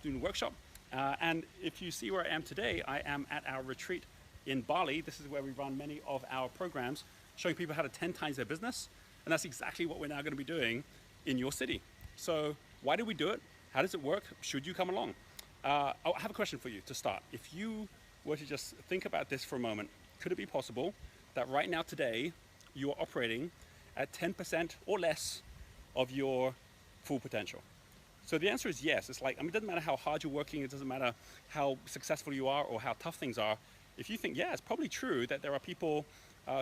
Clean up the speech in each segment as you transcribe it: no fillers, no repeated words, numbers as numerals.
afternoon workshop. And if you see where I am today, I am at our retreat in Bali. This is where we run many of our programs, showing people how to 10 times their business. And that's exactly what we're now going to be doing in your city. So why do we do it? How does it work? Should you come along? I have a question for you to start. If you were to just think about this for a moment, could it be possible that right now today you are operating at 10% or less of your full potential? So the answer is yes. It's like, it doesn't matter how hard you're working, it doesn't matter how successful you are or how tough things are. If you think, yeah, it's probably true that there are people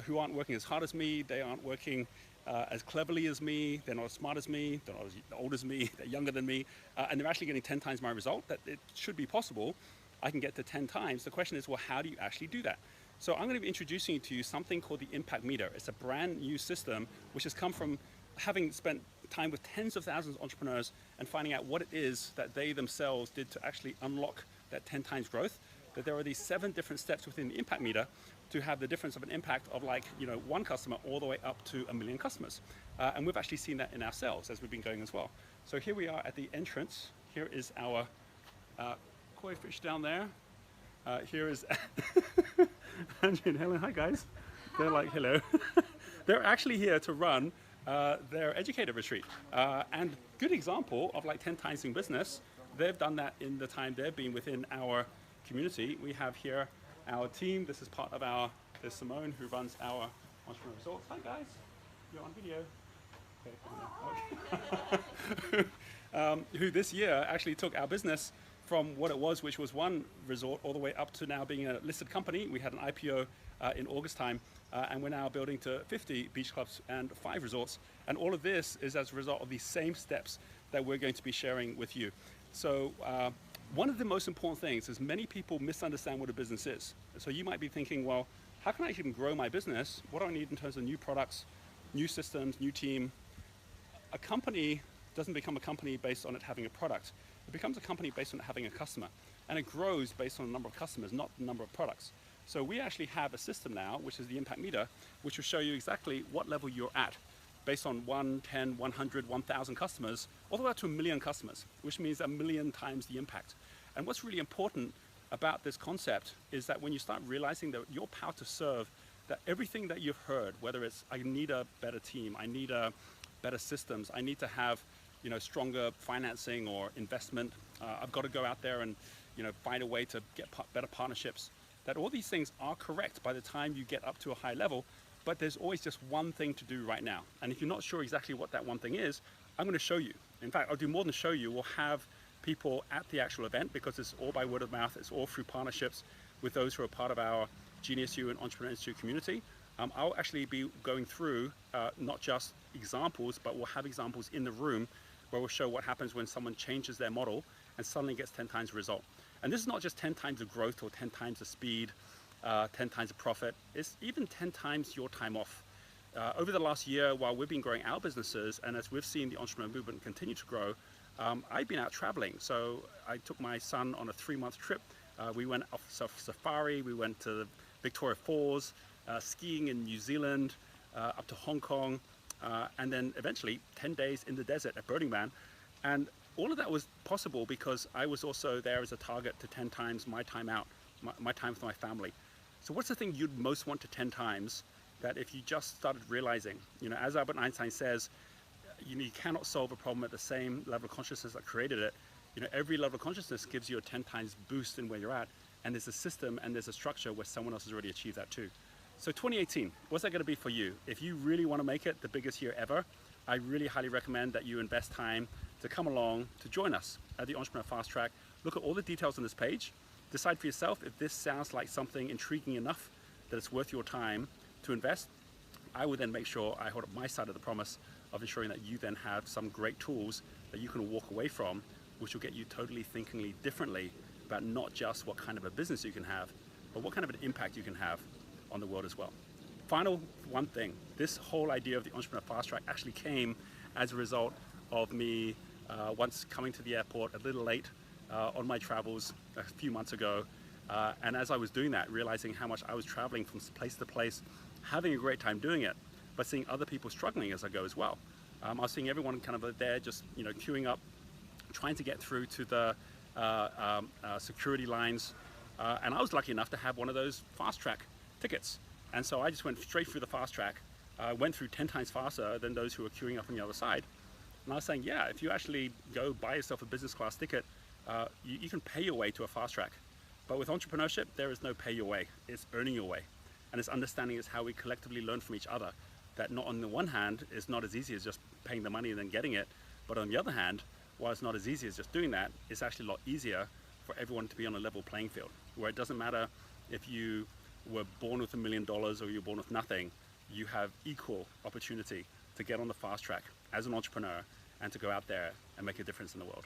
who aren't working as hard as me, they aren't working as cleverly as me, they're not as smart as me, they're not as old as me, they're younger than me, and they're actually getting 10 times my result, that it should be possible. I can get to 10 times. The question is, well, how do you actually do that? So I'm going to be introducing to you something called the Impact Meter. It's a brand new system which has come from having spent time with tens of thousands of entrepreneurs and finding out what it is that they themselves did to actually unlock that 10 times growth. That there are these 7 different steps within the Impact Meter to have the difference of an impact of, like, one customer all the way up to 1 million customers. And we've actually seen that in ourselves as we've been going as well. So here we are at the entrance. Here is our koi fish down there. Here is Andrew and Helen. Hi guys. They're like, hello. They're actually here to run their educator retreat. And good example of like 10 times in business. They've done that in the time they've been within our community. We have here our team. This is part of there's Simone who runs our entrepreneur resorts. Hi guys, you're on video. Okay. Who this year actually took our business from what it was, which was one resort, all the way up to now being a listed company. We had an IPO in August time, and we're now building to 50 beach clubs and 5 resorts. And all of this is as a result of these same steps that we're going to be sharing with you. So one of the most important things is many people misunderstand what a business is. So you might be thinking, well, how can I even grow my business? What do I need in terms of new products, new systems, new team? A company doesn't become a company based on it having a product. It becomes a company based on it having a customer. And it grows based on the number of customers, not the number of products. So we actually have a system now, which is the Impact Meter, which will show you exactly what level you're at based on 1, 10, 100, 1,000 customers, all the way up to 1 million customers, which means 1 million times the impact. And what's really important about this concept is that when you start realizing that your power to serve, that everything that you've heard, whether it's I need a better team, I need better systems, I need to have stronger financing or investment, I've got to go out there and find a way to get better partnerships, that all these things are correct by the time you get up to a high level. But there's always just one thing to do right now. And if you're not sure exactly what that one thing is, I'm going to show you. In fact, I'll do more than show you. We'll have people at the actual event because it's all by word of mouth. It's all through partnerships with those who are part of our Genius U and Entrepreneur Institute community. I'll actually be going through not just examples, but we'll have examples in the room where we'll show what happens when someone changes their model and suddenly gets 10 times the result. And this is not just 10 times the growth or 10 times the speed, 10 times the profit. It's even 10 times your time off. Over the last year, while we've been growing our businesses, and as we've seen the entrepreneur movement continue to grow, I've been out traveling. So I took my son on a 3-month trip. We went off safari, we went to Victoria Falls, skiing in New Zealand, up to Hong Kong, and then eventually 10 days in the desert at Burning Man. And all of that was possible because I was also there as a target to 10 times my time out, my time with my family. So what's the thing you'd most want to 10 times that if you just started realizing, as Albert Einstein says, you cannot solve a problem at the same level of consciousness that created it. Every level of consciousness gives you a 10 times boost in where you're at. And there's a system and there's a structure where someone else has already achieved that too. So 2018, what's that going to be for you? If you really want to make it the biggest year ever, I really highly recommend that you invest time to come along to join us at the Entrepreneur Fast Track. Look at all the details on this page. Decide for yourself if this sounds like something intriguing enough that it's worth your time to invest. I will then make sure I hold up my side of the promise of ensuring that you then have some great tools that you can walk away from, which will get you totally thinking differently about not just what kind of a business you can have, but what kind of an impact you can have on the world as well. Final one thing, this whole idea of the Entrepreneur Fast Track actually came as a result of me once coming to the airport a little late on my travels a few months ago. And as I was doing that, realizing how much I was traveling from place to place, having a great time doing it, but seeing other people struggling as I go as well. I was seeing everyone kind of there just queuing up, trying to get through to the security lines, and I was lucky enough to have one of those fast track tickets. And so I just went straight through the fast track, went through 10 times faster than those who were queuing up on the other side. And I was saying, yeah, if you actually go buy yourself a business class ticket, you can pay your way to a fast track. But with entrepreneurship, there is no pay your way, it's earning your way. And it's understanding is how we collectively learn from each other. That not on the one hand is not as easy as just paying the money and then getting it, but on the other hand, while it's not as easy as just doing that, it's actually a lot easier for everyone to be on a level playing field, where it doesn't matter if you were born with $1 million or you're born with nothing, you have equal opportunity to get on the fast track as an entrepreneur and to go out there and make a difference in the world.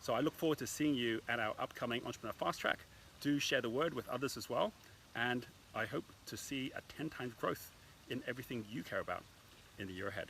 So I look forward to seeing you at our upcoming Entrepreneur Fast Track. Do share the word with others as well, and I hope to see a 10 times growth in everything you care about in the year ahead.